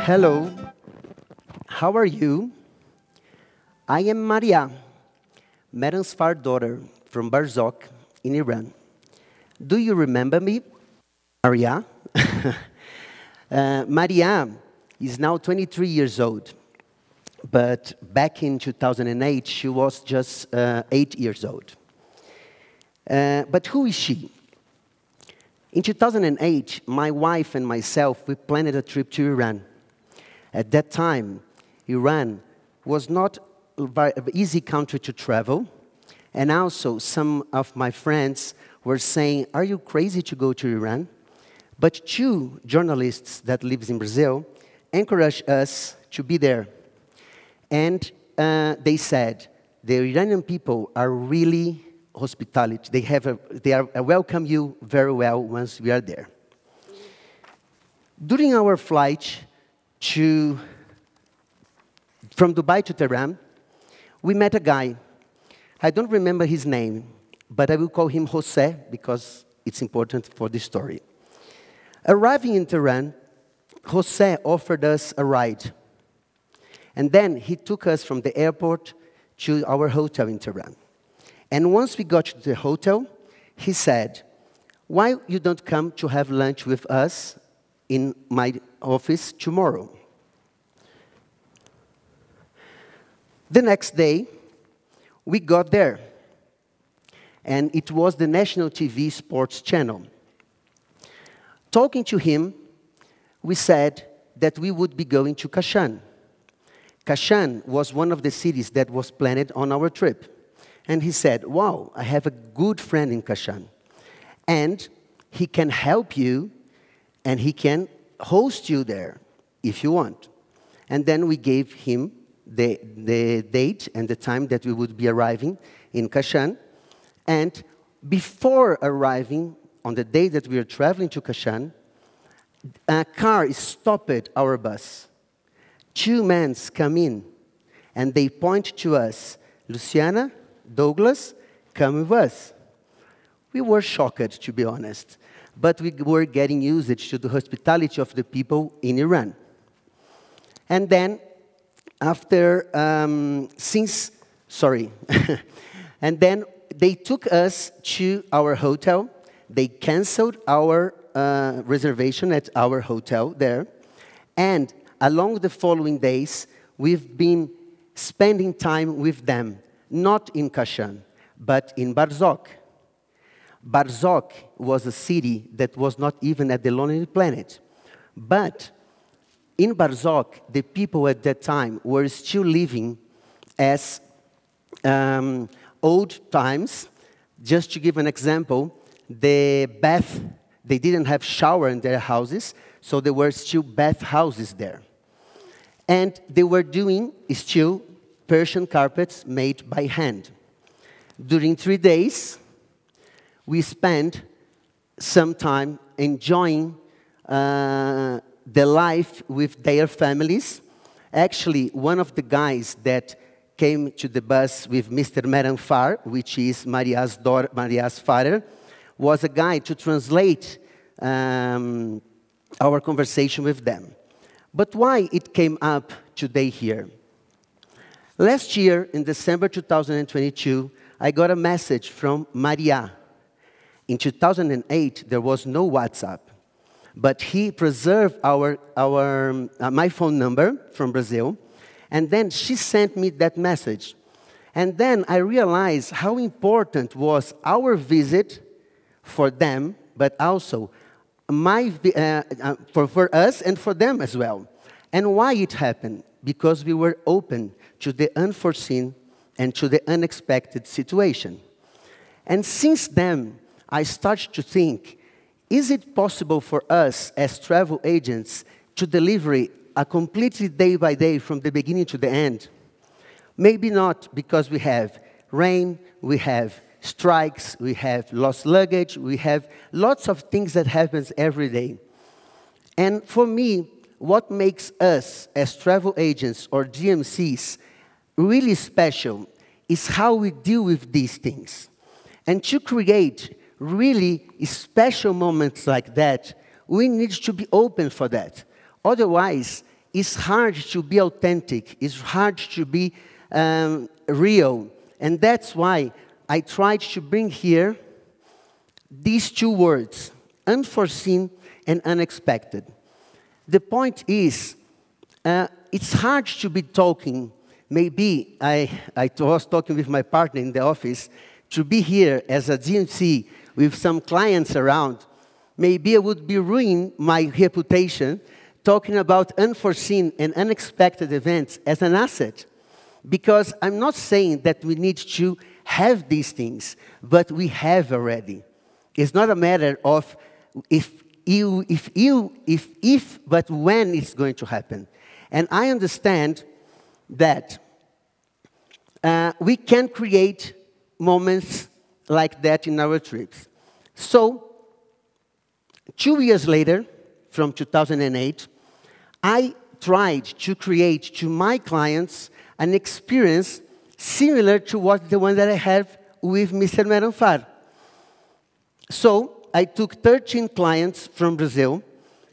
Hello, how are you? I am Maria, Madam's far daughter from Barzok in Iran. Do you remember me, Maria? Maria is now 23 years old, but back in 2008, she was just 8 years old. But who is she? In 2008, my wife and myself, we planned a trip to Iran. At that time, Iran was not a very easy country to travel, and also some of my friends were saying, "Are you crazy to go to Iran?" But two journalists that live in Brazil encouraged us to be there. And they said, the Iranian people are really hospitality. They welcome you very well once we are there. During our flight from Dubai to Tehran, we met a guy. I don't remember his name, but I will call him Jose because it's important for this story. Arriving in Tehran, Jose offered us a ride. And then he took us from the airport to our hotel in Tehran. And once we got to the hotel, he said, "Why you don't come to have lunch with us in my office tomorrow?" The next day, we got there. And it was the national TV sports channel. Talking to him, we said that we would be going to Kashan. Kashan was one of the cities that was planned on our trip. And he said, "Wow, I have a good friend in Kashan. And he can help you, and he can host you there if you want." And then we gave him the date and the time that we would be arriving in Kashan. And before arriving, on the day that we were traveling to Kashan, a car stopped our bus. Two men come in, and they point to us, "Luciana, Douglas, come with us." We were shocked, to be honest, but we were getting used to the hospitality of the people in Iran. And then, and then they took us to our hotel. They canceled our reservation at our hotel there, and along the following days, we've been spending time with them. Not in Kashan, but in Barzok. Barzok was a city that was not even at the Lonely Planet. But in Barzok, the people at that time were still living as old times. Just to give an example, they didn't have shower in their houses, so there were still bath houses there. And they were doing still Persian carpets made by hand. During 3 days, we spent some time enjoying the life with their families. Actually, one of the guys that came to the bus with Mr. Madam Far, which is Maria's daughter, Maria's father, was a guy to translate our conversation with them. But why it came up today here? Last year, in December 2022, I got a message from Maria. In 2008, there was no WhatsApp, but he preserved my phone number from Brazil, and then she sent me that message. And then I realized how important was our visit for them, but also for us and for them as well. And why it happened? Because we were open to the unforeseen and to the unexpected situation. And since then, I started to think, is it possible for us as travel agents to deliver a completely day by day from the beginning to the end? Maybe not, because we have rain, we have strikes, we have lost luggage, we have lots of things that happens every day. And for me, what makes us as travel agents or DMCs really special is how we deal with these things. And to create really special moments like that, we need to be open for that. Otherwise, it's hard to be authentic. It's hard to be real. And that's why I tried to bring here these two words, unforeseen and unexpected. The point is, it's hard to be talking. Maybe I was talking with my partner in the office, to be here as a DMC with some clients around, maybe I would be ruining my reputation talking about unforeseen and unexpected events as an asset. Because I'm not saying that we need to have these things, but we have already. It's not a matter of if, but when it's going to happen. And I understand that we can create moments like that in our trips. So, 2 years later, from 2008, I tried to create to my clients an experience similar to the one that I have with Mr. Meranfar. So, I took 13 clients from Brazil.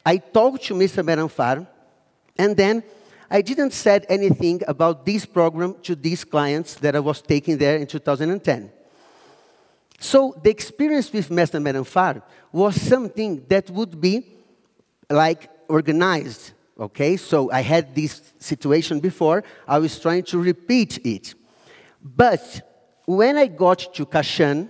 I talked to Mr. Meranfar, and then I didn't say anything about this program to these clients that I was taking there in 2010. So the experience with Mr. Meranfar was something that would be like organized, okay? So I had this situation before. I was trying to repeat it. But when I got to Kashan,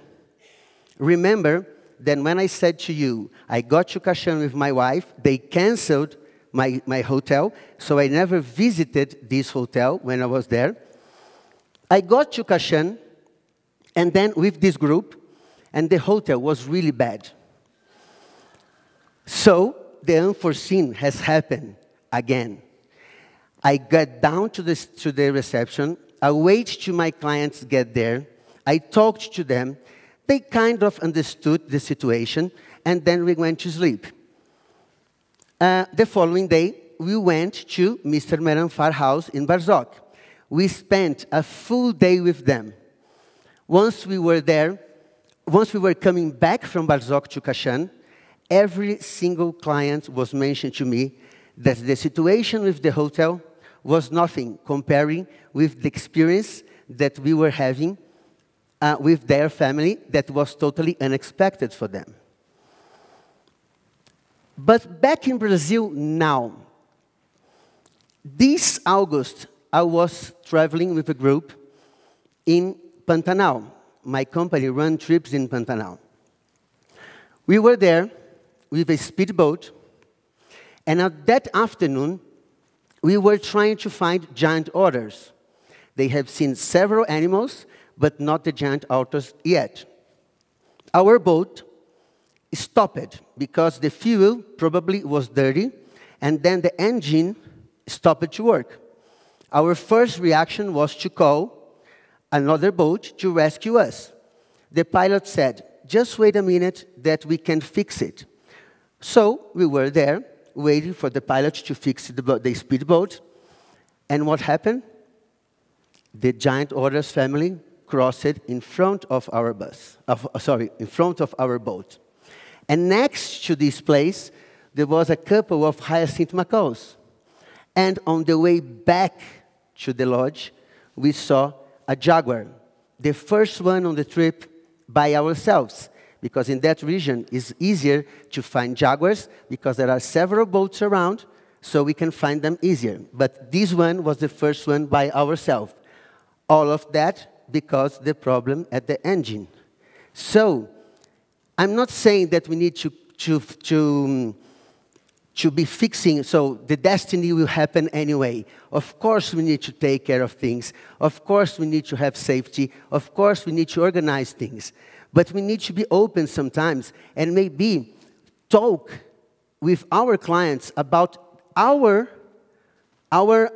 remember that when I said to you, I got to Kashan with my wife, they canceled my hotel, so I never visited this hotel when I was there. I got to Kashan, and then with this group, and the hotel was really bad. So the unforeseen has happened again. I got down to the reception. I waited till my clients get there. I talked to them. They kind of understood the situation, and then we went to sleep. The following day, we went to Mr. Meranfar's house in Barzok. We spent a full day with them. Once we were coming back from Barzok to Kashan, every single client was mentioned to me that the situation with the hotel was nothing comparing with the experience that we were having with their family that was totally unexpected for them. But back in Brazil now, this August, I was traveling with a group in Pantanal. My company runs trips in Pantanal. We were there with a speedboat, and that afternoon, we were trying to find giant otters. They have seen several animals, but not the giant otters yet. Our boat stopped because the fuel probably was dirty, and then the engine stopped to work. Our first reaction was to call another boat to rescue us. The pilot said, just wait a minute that we can fix it. So we were there waiting for the pilot to fix the speedboat, and what happened? The giant otters family crossed in front of our in front of our boat. And next to this place, there was a couple of hyacinth macaws. And on the way back to the lodge, we saw a jaguar, the first one on the trip by ourselves, because in that region it's easier to find jaguars because there are several boats around, so we can find them easier. But this one was the first one by ourselves. All of that because the problem at the engine. So, I'm not saying that we need to be fixing, so the destiny will happen anyway. Of course we need to take care of things. Of course we need to have safety. Of course we need to organize things. But we need to be open sometimes and maybe talk with our clients about our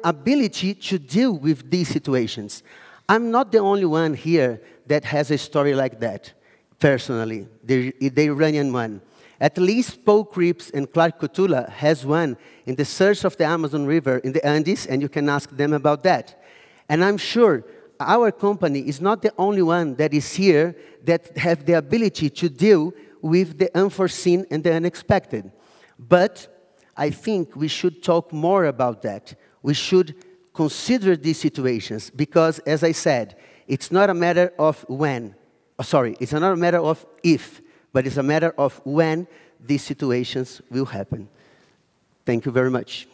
ability to deal with these situations. I'm not the only one here that has a story like that. Personally, the Iranian one. At least Paul Cripps and Clark Cotula has one in the search of the Amazon River in the Andes, and you can ask them about that. And I'm sure our company is not the only one that is here that have the ability to deal with the unforeseen and the unexpected. But I think we should talk more about that. We should consider these situations because, as I said, it's not a matter of when. It's not a matter of if, but it's a matter of when these situations will happen. Thank you very much.